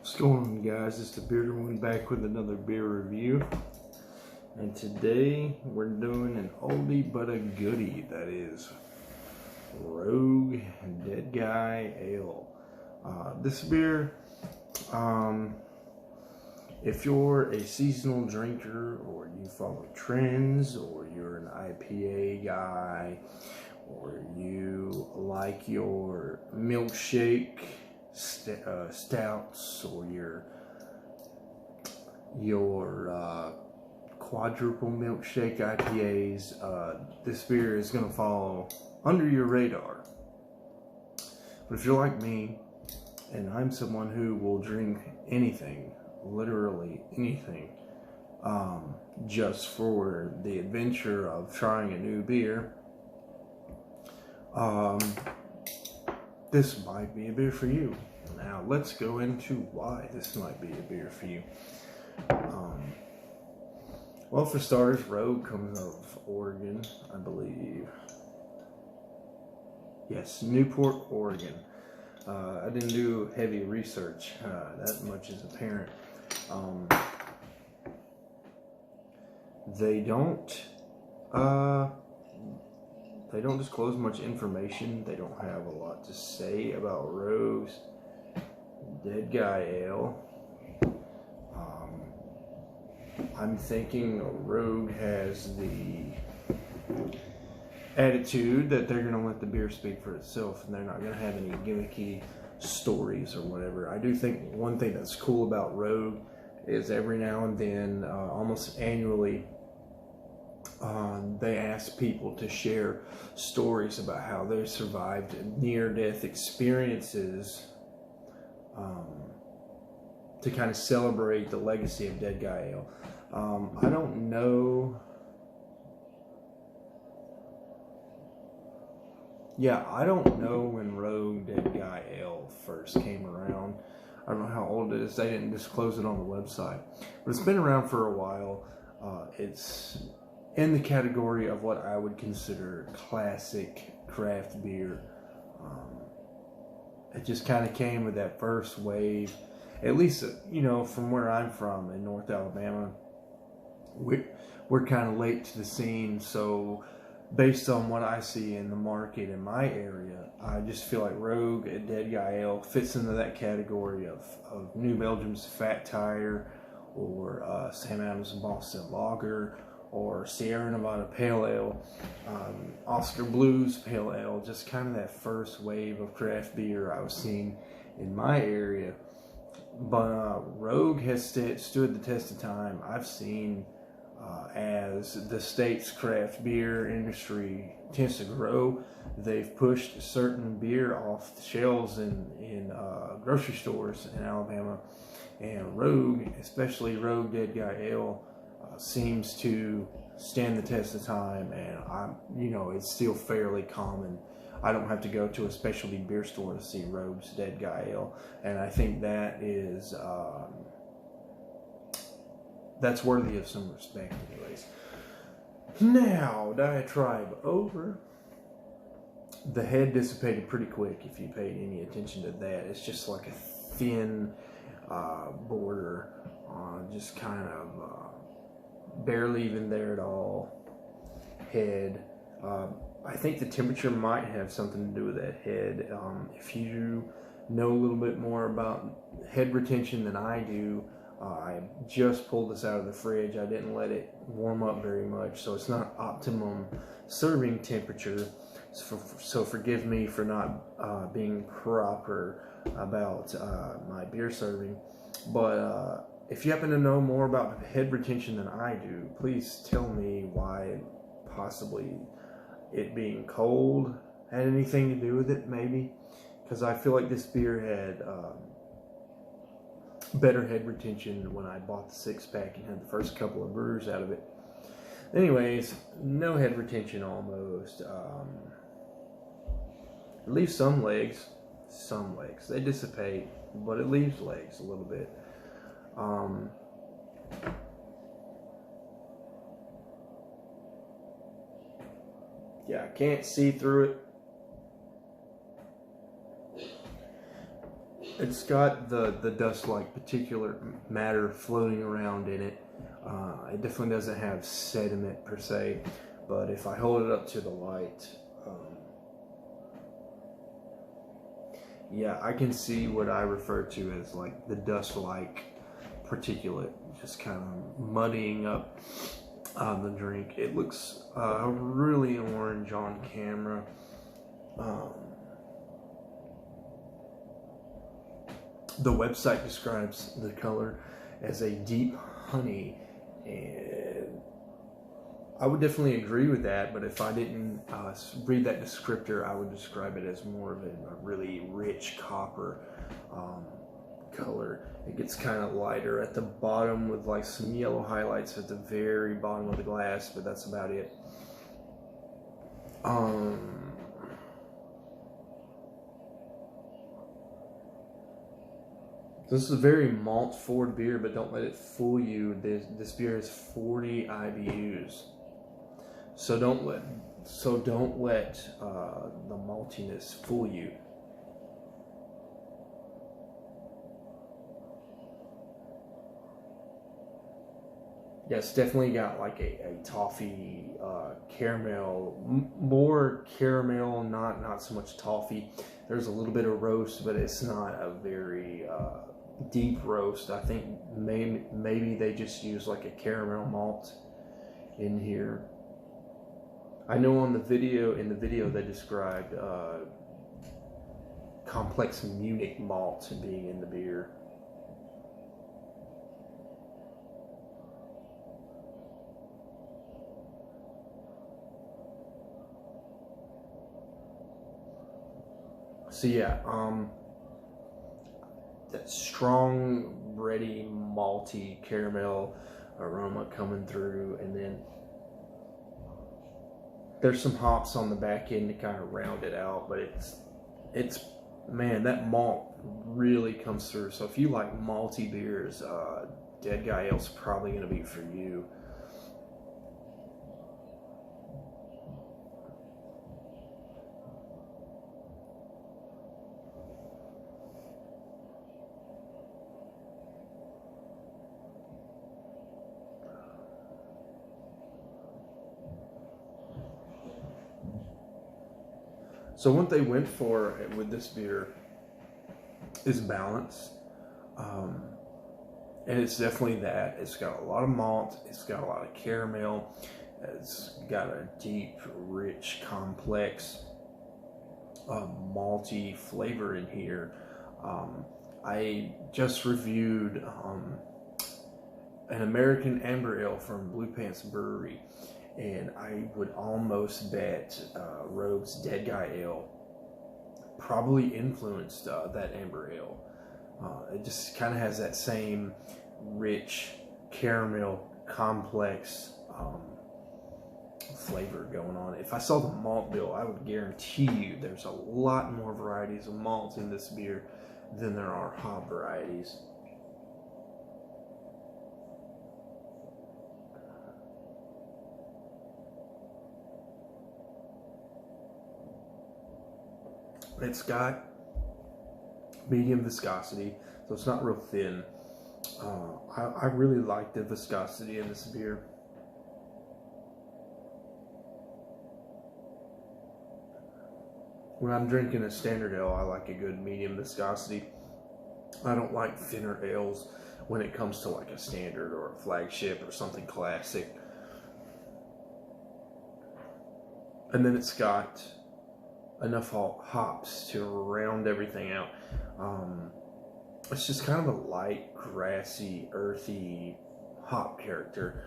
What's going on, guys? It's the Bearder One back with another beer review, and today we're doing an oldie but a goodie. That is Rouge Dead Guy Ale. This beer, if you're a seasonal drinker, or you follow trends, or you're an IPA guy, or you like your milkshake stouts, or your quadruple milkshake IPAs, this beer is going to fall under your radar. But if you're like me, and I'm someone who will drink anything, literally anything, just for the adventure of trying a new beer, this might be a beer for you. Now, let's go into why this might be a beer for you. Well, for starters, Rouge comes out of Oregon, I believe. Yes, Newport, Oregon. I didn't do heavy research. That much is apparent. They don't disclose much information. They don't have a lot to say about Rouge Dead Guy Ale. I'm thinking Rouge has the attitude that they're going to let the beer speak for itself, and they're not going to have any gimmicky stories or whatever. I do think one thing that's cool about Rouge is every now and then, almost annually, they ask people to share stories about how they survived near-death experiences, to kind of celebrate the legacy of Dead Guy Ale. I don't know. Yeah, I don't know when Rouge Dead Guy Ale first came around. I don't know how old it is. They didn't disclose it on the website. But it's been around for a while. It's in the category of what I would consider classic craft beer. It just kind of came with that first wave. At least, from where I'm from in North Alabama, we're kind of late to the scene. So based on what I see in the market in my area, I just feel like Rouge Dead Guy Ale fits into that category of New Belgium's Fat Tire, or Sam Adams Boston Lager, or Sierra Nevada Pale Ale, Oscar Blues Pale Ale. Just kind of that first wave of craft beer I was seeing in my area. But Rouge has stood the test of time. I've seen, as the state's craft beer industry tends to grow, they've pushed certain beer off the shelves in grocery stores in Alabama. And Rouge, especially Rouge Dead Guy Ale, seems to stand the test of time. And it's still fairly common. I don't have to go to a specialty beer store to see Rouge Dead Guy Ale, and I think that is that's worthy of some respect, anyways. Now, diatribe over. The head dissipated pretty quick if you paid any attention to that. It's just like a thin border, just kind of barely even there at all. Head. I think the temperature might have something to do with that head. If you know a little bit more about head retention than I do, I just pulled this out of the fridge. I didn't let it warm up very much, so it's not optimum serving temperature. So forgive me for not being proper about my beer serving. But if you happen to know more about head retention than I do, please tell me why possibly it being cold had anything to do with it, maybe, because I feel like this beer had better head retention when I bought the 6-pack and had the first couple of brews out of it. Anyways, no head retention almost. It leaves some legs. They dissipate, but it leaves legs a little bit. Yeah, I can't see through it. It's got the dust-like particulate matter floating around in it. It definitely doesn't have sediment per se, but if I hold it up to the light, yeah, I can see what I refer to as like the dust-like particulate, just kind of muddying up the drink. It looks really orange on camera. The website describes the color as a deep honey, and I would definitely agree with that, but if I didn't read that descriptor, I would describe it as more of a really rich copper color. It gets kind of lighter at the bottom with like some yellow highlights at the very bottom of the glass, but that's about it. This is a very malt forward beer, but don't let it fool you. This beer has 40 IBUs. So don't let the maltiness fool you. Yeah, it's definitely got like a toffee caramel, more caramel, not so much toffee. There's a little bit of roast, but it's not a very deep roast. I think maybe they just use like a caramel malt in here. I know in the video they described complex Munich malt being in the beer. So yeah, that strong, bready, malty caramel aroma coming through, and then there's some hops on the back end to kind of round it out, but it's man, that malt really comes through. So if you like malty beers, Dead Guy Ale's probably going to be for you. So what they went for with this beer is balance, and it's definitely that. It's got a lot of malt, it's got a lot of caramel, it's got a deep, rich, complex, malty flavor in here. I just reviewed an American Amber Ale from Blue Pants Brewery, and I would almost bet Rouge's Dead Guy Ale probably influenced that Amber Ale. It just kind of has that same rich caramel complex flavor going on. If I saw the malt bill, I would guarantee you there's a lot more varieties of malt in this beer than there are hop varieties. It's got medium viscosity, so it's not real thin. I really like the viscosity in this beer. When I'm drinking a standard ale, I like a good medium viscosity. I don't like thinner ales when it comes to like a standard or a flagship or something classic. And then it's got enough hops to round everything out. It's just kind of a light, grassy, earthy hop character.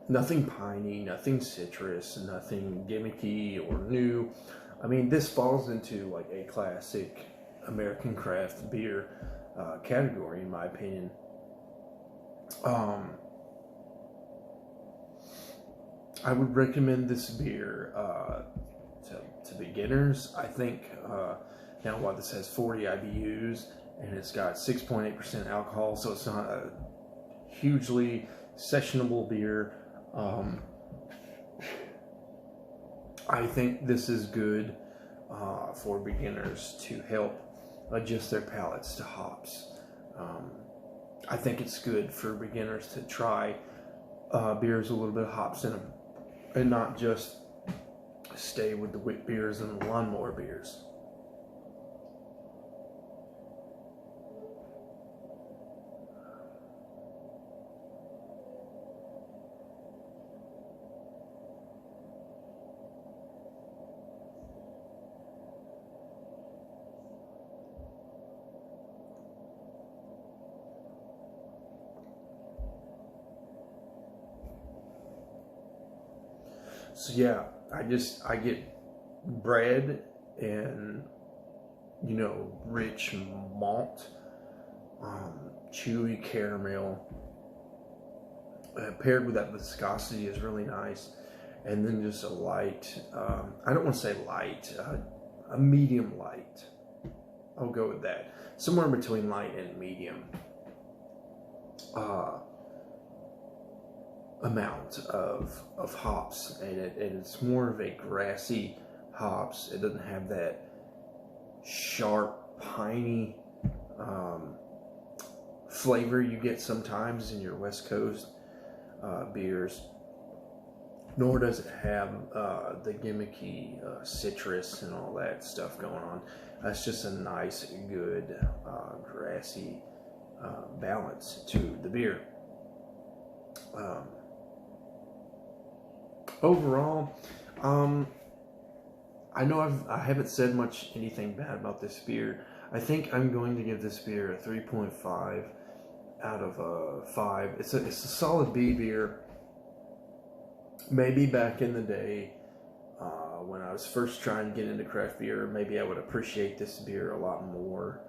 Nothing piney, nothing citrus, nothing gimmicky or new. I mean, this falls into like a classic American craft beer category, in my opinion. I would recommend this beer to beginners. I think now while this has 40 IBUs and it's got 6.8% alcohol, so it's not a hugely sessionable beer. I think this is good for beginners to help adjust their palates to hops. I think it's good for beginners to try beers with a little bit of hops in them, and not just stay with the wit beers and the lawnmower beers. So yeah, I get bread and, you know, rich malt, chewy caramel, paired with that viscosity is really nice. And then just a light, I don't want to say light, a medium light. I'll go with that. Somewhere between light and medium. Amount of hops, and it's more of a grassy hops. It doesn't have that sharp piney flavor you get sometimes in your West Coast beers, nor does it have the gimmicky citrus and all that stuff going on. That's just a nice, good grassy balance to the beer. Overall, I know I haven't said anything bad about this beer. I think I'm going to give this beer a 3.5 out of 5. It's a solid B beer. Maybe back in the day, when I was first trying to get into craft beer, maybe I would appreciate this beer a lot more.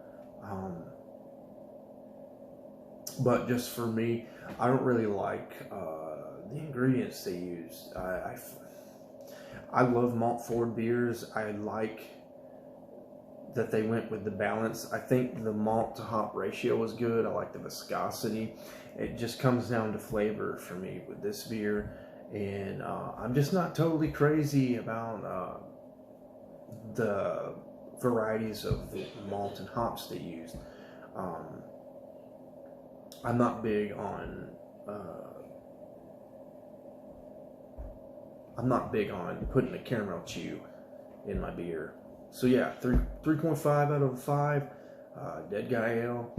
But just for me, I don't really like the ingredients they use. I love malt forward beers. I like that they went with the balance. I think the malt to hop ratio was good. I like the viscosity. It just comes down to flavor for me with this beer. And I'm just not totally crazy about the varieties of the malt and hops they use. I'm not big on putting a caramel chew in my beer. So yeah, 3.5 out of 5. Dead Guy Ale.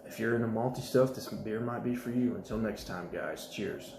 If you're into malty stuff, this beer might be for you. Until next time, guys. Cheers.